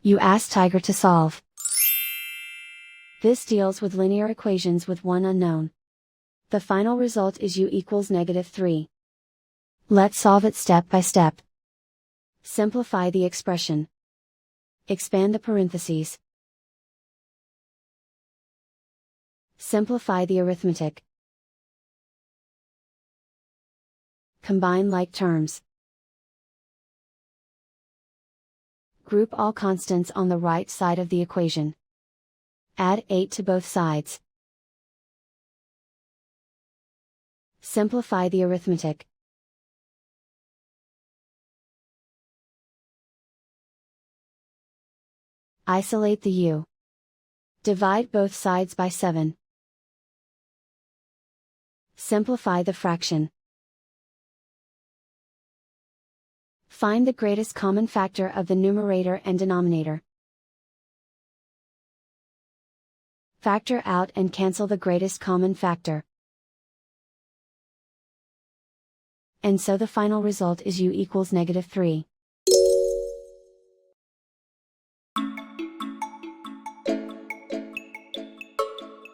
You ask Tiger to solve. This deals with linear equations with one unknown. The final result is u equals -3. Let's solve it step by step. Simplify the expression. Expand the parentheses. Simplify the arithmetic. Combine like terms. Group all constants on the right side of the equation. Add 8 to both sides. Simplify the arithmetic. Isolate the u. Divide both sides by 7. Simplify the fraction. Find the greatest common factor of the numerator and denominator. Factor out and cancel the greatest common factor. And so the final result is u equals -3.